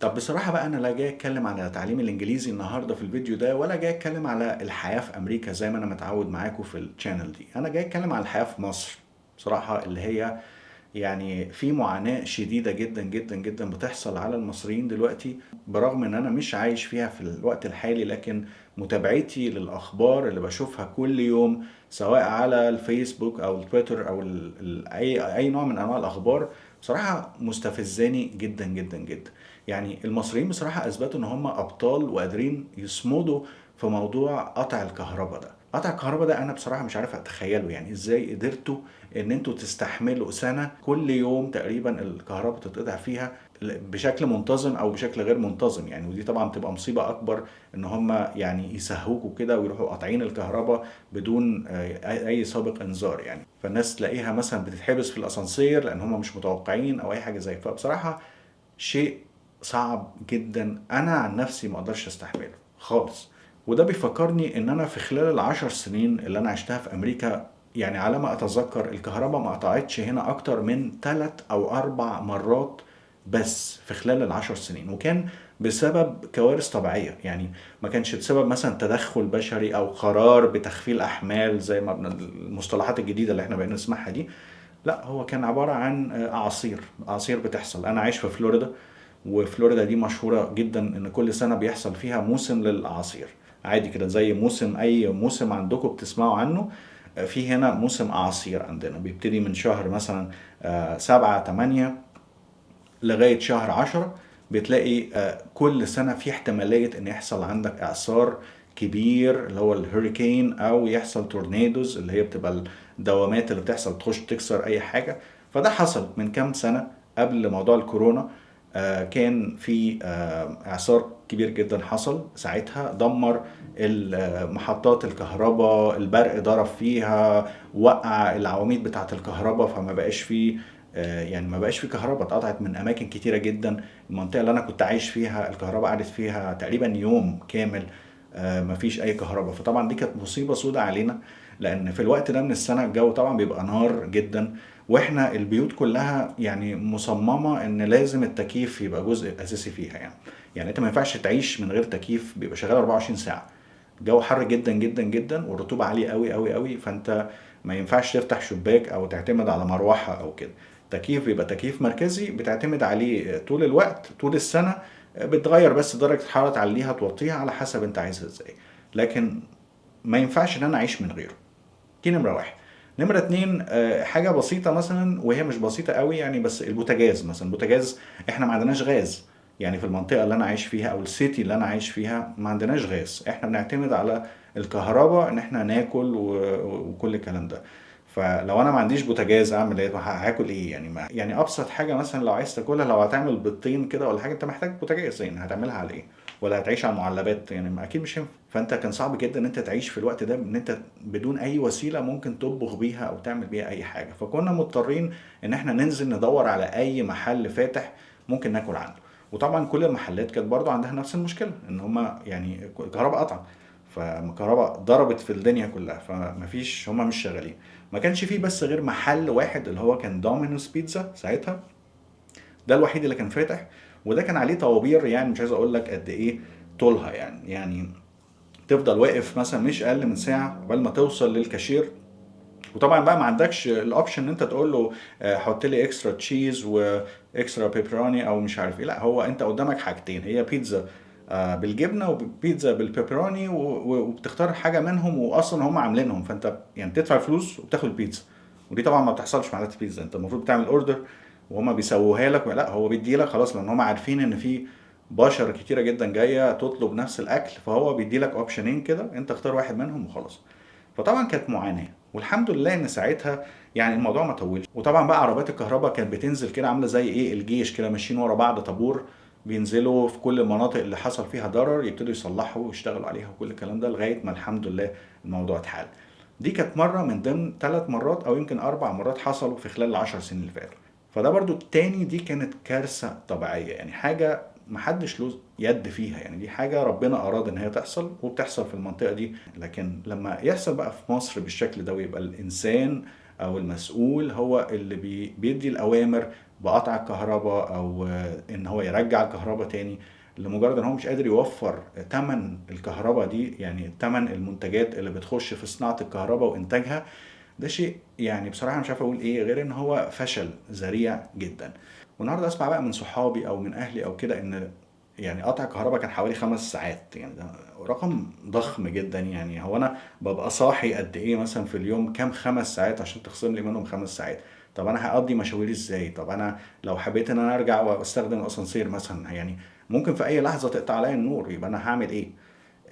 طب بصراحة بقى أنا لا جاي أتكلم على تعليم الإنجليزي النهاردة في الفيديو ده، ولا جاي أتكلم على الحياة في أمريكا زي ما أنا متعود معاكم في الشانل دي. أنا جاي أتكلم على الحياة في مصر بصراحة، اللي هي يعني في معاناة شديدة جدا جدا جدا بتحصل على المصريين دلوقتي، برغم ان انا مش عايش فيها في الوقت الحالي. لكن متابعتي للاخبار اللي بشوفها كل يوم، سواء على الفيسبوك او التويتر او اي نوع من انواع الاخبار، بصراحة مستفزاني جدا جدا جدا. يعني المصريين بصراحة اثبتوا ان هم ابطال وقادرين يصمدوا في موضوع قطع الكهرباء ده. قطع الكهرباء ده انا بصراحة مش عارف اتخيله، يعني ازاي قدرتوا ان انتوا تستحملوا سنة كل يوم تقريبا الكهرباء تتقطع فيها بشكل منتظم او بشكل غير منتظم. يعني ودي طبعا بتبقى مصيبة اكبر، ان هم يعني يسهوكوا كده ويروحوا قاطعين الكهرباء بدون اي سابق انذار. يعني فالناس تلاقيها مثلا بتتحبس في الاسانسير لان هم مش متوقعين او اي حاجة زي. فبصراحة شيء صعب جدا، انا عن نفسي ما اقدرش استحمله خالص. وده بيفكرني ان انا في خلال ال10 سنين اللي انا عشتها في امريكا، يعني على ما اتذكر الكهرباء ما قطعتش هنا اكتر من 3 او 4 مرات بس في خلال ال10 سنين، وكان بسبب كوارث طبيعية. يعني ما كانش بسبب مثلا تدخل بشري او قرار بتخفيل احمال زي ما المصطلحات الجديدة اللي احنا بقينا نسمعها دي. لا، هو كان عبارة عن أعاصير بتحصل. أنا عايش في فلوريدا، وفلوريدا دي مشهورة جدا إن كل سنة بيحصل فيها موسم للأعاصير. عادي كده زي موسم، أي موسم عندكم بتسمعوا عنه، في هنا موسم أعاصير عندنا بيبتدي من شهر مثلا 7 8 لغاية شهر 10. بتلاقي كل سنة في احتمالية ان يحصل عندك اعصار كبير اللي هو الهوريكين، او يحصل تورنيدوز اللي هي بتبقى الدوامات اللي بتحصل تخش تكسر اي حاجة. فده حصل من كام سنة قبل موضوع الكورونا. كان في اعصار كبير جدا حصل ساعتها، دمر محطات الكهرباء، البرق ضرب فيها، وقع العواميد بتاعة الكهرباء، فما بقاش فيه يعني ما بقاش في كهرباء، اتقطعت من اماكن كتيره جدا. المنطقه اللي انا كنت عايش فيها الكهرباء قعدت فيها تقريبا يوم كامل ما فيش اي كهرباء. فطبعا دي كانت مصيبه سودة علينا، لان في الوقت ده من السنه الجو طبعا بيبقى نار جدا، واحنا البيوت كلها يعني مصممه ان لازم التكييف يبقى جزء اساسي فيها. يعني انت ما ينفعش تعيش من غير تكييف بيبقى شغال 24 ساعه. الجو حر جدا جدا جدا، والرطوبه عاليه قوي قوي قوي، فانت ما ينفعش تفتح شباك او تعتمد على مروحه او كده. تكييف بيبقى تكييف مركزي بتعتمد عليه طول الوقت طول السنة، بتغير بس درجة الحرارة، تعليها توطيها على حسب انت عايزها ازاي. لكن ما ينفعش ان انا اعيش من غيره. دي نمرة واحد. نمرة اتنين، حاجة بسيطة مثلا، وهي مش بسيطة قوي يعني، بس البوتاجاز مثلا. البوتاجاز احنا ما عندناش غاز. يعني في المنطقة اللي انا عايش فيها او السيتي اللي انا عايش فيها ما عندناش غاز، احنا بنعتمد على الكهرباء ان احنا ناكل وكل الكلام ده. فلو انا ما عنديش بوتاجاز اعمل ايه؟ هاكل ايه يعني؟ ما يعني ابسط حاجه مثلا لو عايز تاكلها، لو هتعمل بيضتين كده ولا حاجه، انت محتاج بوتاجاز. يعني هتعملها على ايه؟ ولا هتعيش على المعلبات؟ يعني اكيد مش هينفع. فانت كان صعب جدا ان انت تعيش في الوقت ده ان انت بدون اي وسيله ممكن تطبخ بيها او تعمل بيها اي حاجه. فكنا مضطرين ان احنا ننزل ندور على اي محل فاتح ممكن ناكل عنده. وطبعا كل المحلات كانت برضو عندها نفس المشكله، ان هما يعني الكهرباء قطع، فالكهرباء ضربت في الدنيا كلها، فمفيش، هما مش شغالين. ما كانش فيه بس غير محل واحد اللي هو كان دومينوس بيتزا ساعتها، ده الوحيد اللي كان فاتح. وده كان عليه طوابير، يعني مش عايز اقول لك قد ايه طولها. يعني تفضل واقف مثلا مش اقل من ساعه قبل ما توصل للكاشير. وطبعا بقى ما عندكش الاوبشن ان انت تقول له حط لي اكسترا تشيز واكسترا بيبروني او مش عارف ايه. لا، هو انت قدامك حاجتين، هي بيتزا بالجبنه وبيتزا بالبيبروني، وبتختار حاجه منهم، واصلا هم عاملينهم، فانت يعني تدفع فلوس وبتاخد البيتزا. ودي طبعا ما بتحصلش مع البيتزا، انت المفروض تعمل اوردر وهما بيسووها لك. لا، هو بيدي لك خلاص، لان هم عارفين ان في بشر كتيره جدا جايه تطلب نفس الاكل، فهو بيدي لك اوبشنين كده، انت اختار واحد منهم وخلاص. فطبعا كانت معاناه، والحمد لله ان ساعتها يعني الموضوع ما طولش. وطبعا بقى عربيات الكهرباء كانت بتنزل كده عامله زي ايه، الجيش كده ماشيين ورا بعض طابور، بينزلوا في كل المناطق اللي حصل فيها ضرر يبتدوا يصلحوا ويشتغلوا عليها وكل الكلام ده، لغايه ما الحمد لله الموضوع اتحل. دي كانت مره من ضمن 3 مرات او يمكن 4 مرات حصلوا في خلال ال10 سنين اللي فاتوا. فده برضو التاني، دي كانت كارثه طبيعيه، يعني حاجه محدش له يد فيها. يعني دي حاجة ربنا أراد إن هي تحصل، وبتحصل في المنطقة دي. لكن لما يحصل بقى في مصر بالشكل ده، ويبقى الإنسان أو المسؤول هو اللي بيدي الأوامر بقطع الكهرباء او ان هو يرجع الكهرباء تاني، لمجرد ان هو مش قادر يوفر تمن الكهرباء دي، يعني تمن المنتجات اللي بتخش في صناعة الكهرباء وانتاجها. ده شيء يعني بصراحة مش عارف اقول ايه غير ان هو فشل ذريع جدا. والنهارده اسمع بقى من صحابي او من اهلي او كده ان يعني قطع الكهرباء كان حوالي 5 ساعات. يعني ده رقم ضخم جدا. يعني هو انا ببقى صاحي قد ايه مثلا في اليوم؟ كام 5 ساعات عشان تخصم لي منهم 5 ساعات؟ طب انا هقضي مشاويري ازاي؟ طب انا لو حبيت ان انا ارجع واستخدم الاسانسير مثلا، يعني ممكن في اي لحظة تقطع عليا النور، يبقى انا هعمل ايه؟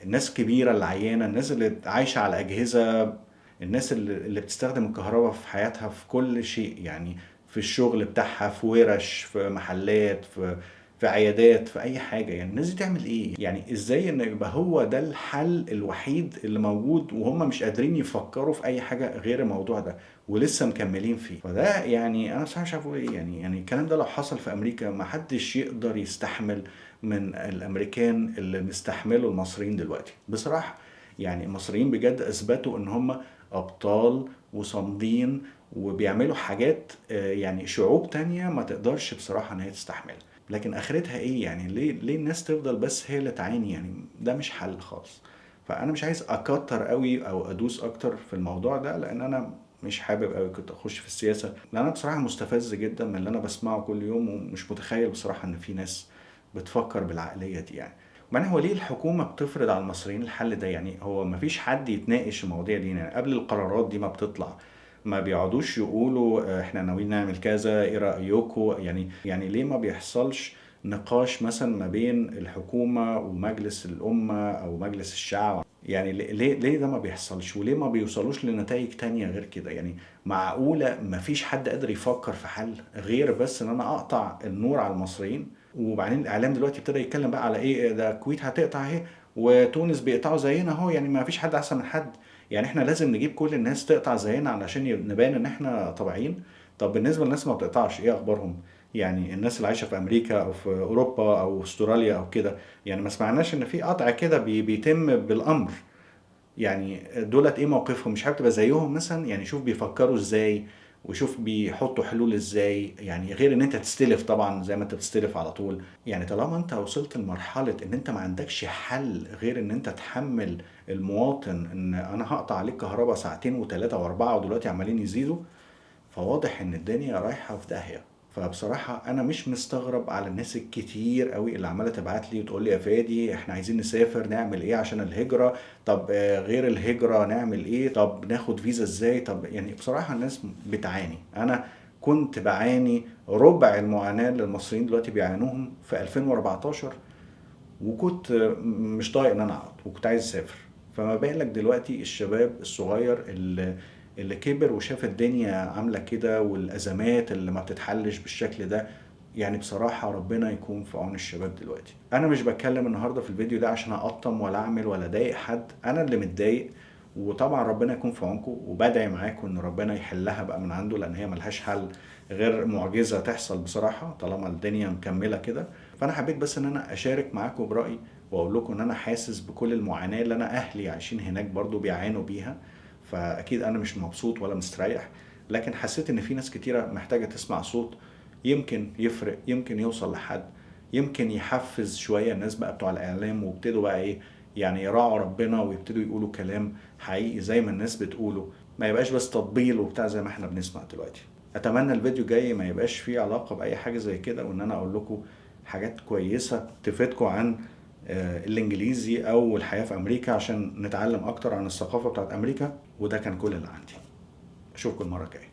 الناس الكبيرة اللي عيانة، الناس اللي عايشة على أجهزة، الناس اللي بتستخدم الكهرباء في حياتها في كل شيء، يعني في الشغل بتاعها، في ورش، في محلات، في عيادات، في أي حاجة. يعني الناس دي تعمل إيه؟ يعني إزاي إن يبقى هو ده الحل الوحيد اللي موجود وهم مش قادرين يفكروا في أي حاجة غير الموضوع ده ولسه مكملين فيه؟ فده يعني أنا بصراحة مش عارف أقول إيه. يعني الكلام ده لو حصل في أمريكا محدش يقدر يستحمل من الامريكان اللي مستحمله المصريين دلوقتي بصراحه. يعني المصريين بجد اثبتوا ان هم ابطال وصامدين وبيعملوا حاجات يعني شعوب تانية ما تقدرش بصراحه ان هي تستحملها. لكن اخرتها ايه؟ يعني ليه الناس تفضل بس هي اللي تعاني؟ يعني ده مش حل خالص. فانا مش عايز اكتر قوي او ادوس اكتر في الموضوع ده، لان انا مش حابب قوي كنت اخش في السياسه، لان انا بصراحه مستفز جدا من اللي انا بسمعه كل يوم، ومش متخيل بصراحه ان في ناس بتفكر بالعقلية دي يعني. وبعدين هو ليه الحكومة بتفرض على المصريين الحل ده؟ يعني هو مفيش حد يتناقش المواضيع دي يعني قبل القرارات دي ما بتطلع؟ ما بيقعدوش يقولوا احنا ناويين نعمل كذا، ايه رأيكم؟ يعني ليه ما بيحصلش نقاش مثلا ما بين الحكومة ومجلس الأمة أو مجلس الشعب؟ يعني ليه ده ما بيحصلش؟ وليه ما بيوصلوش لنتائج تانية غير كده؟ يعني معقولة مفيش حد قادر يفكر في حل غير بس ان انا اقطع النور على المصريين؟ وبعدين الاعلام دلوقتي ابتدى يتكلم بقى على ايه؟ ده الكويت هتقطع اهي، وتونس بيقطعوا زينا اهو، يعني ما فيش حد احسن من حد. يعني احنا لازم نجيب كل الناس تقطع زينا علشان نبان ان احنا طبيعيين؟ طب بالنسبة للناس ما بتقطعش، ايه اخبارهم؟ يعني الناس اللي عايشة في امريكا او في اوروبا او استراليا او كده، يعني ما سمعناش ان في قطع كده بيتم بالامر. يعني دولت ايه موقفهم؟ مش حابب تبقى زيهم مثلا؟ يعني شوف بيفكروا ازاي، وشوف بيحطوا حلول ازاي، يعني غير ان انت تستلف طبعا زي ما انت بتستلف على طول. يعني طالما انت وصلت لمرحلة ان انت ما عندكش حل غير ان انت تحمل المواطن ان انا هقطع عليك كهرباء ساعتين وثلاثة واربعة ودلوقتي عمالين يزيدوا، فواضح ان الدنيا رايحة في داهية. فبصراحة انا مش مستغرب على الناس الكتير قوي اللي عمالة تبعت لي وتقول لي يا فادي احنا عايزين نسافر، نعمل ايه عشان الهجرة؟ طب غير الهجرة نعمل ايه؟ طب ناخد فيزا ازاي؟ طب يعني بصراحة الناس بتعاني. انا كنت بعاني ربع المعاناة اللي المصريين دلوقتي بيعانوهم في 2014، وكنت مش طايق ان انا اقعد وكنت عايز اسافر. فما بالك دلوقتي الشباب الصغير اللي كبر وشاف الدنيا عاملة كده والأزمات اللي ما بتتحلش بالشكل ده؟ يعني بصراحة ربنا يكون في عون الشباب دلوقتي. أنا مش بتكلم النهاردة في الفيديو ده عشان أقطم ولا أعمل ولا أضايق حد، أنا اللي متضايق. وطبعا ربنا يكون في عونكم، وبدعي معاكم ان ربنا يحلها بقى من عنده، لان هي ملهاش حل غير معجزة تحصل بصراحة طالما الدنيا مكملة كده. فانا حبيت بس ان انا اشارك معاكم برأيي، واقول لكم ان انا حاسس بكل المعاناة اللي انا اهلي عايشين هناك برضو بيعانوا بيها. فاكيد انا مش مبسوط ولا مستريح، لكن حسيت ان في ناس كتيرة محتاجة تسمع صوت يمكن يفرق، يمكن يوصل لحد، يمكن يحفز شوية الناس بقى بتوع الإعلام، وابتدوا بقى إيه، يعني يراعوا ربنا ويبتدوا يقولوا كلام حقيقي زي ما الناس بتقوله، ما يبقاش بس تطبيل وبتاع زي ما احنا بنسمع دلوقتي. أتمنى الفيديو جاي ما يبقاش فيه علاقة بأي حاجة زي كده، وإن أنا أقول لكم حاجات كويسة تفيدكم عن الإنجليزي أو الحياة في أمريكا، عشان نتعلم أكتر عن الثقافة بتاعت أمريكا. وده كان كل اللي عندي. أشوفكم المرة الجاية.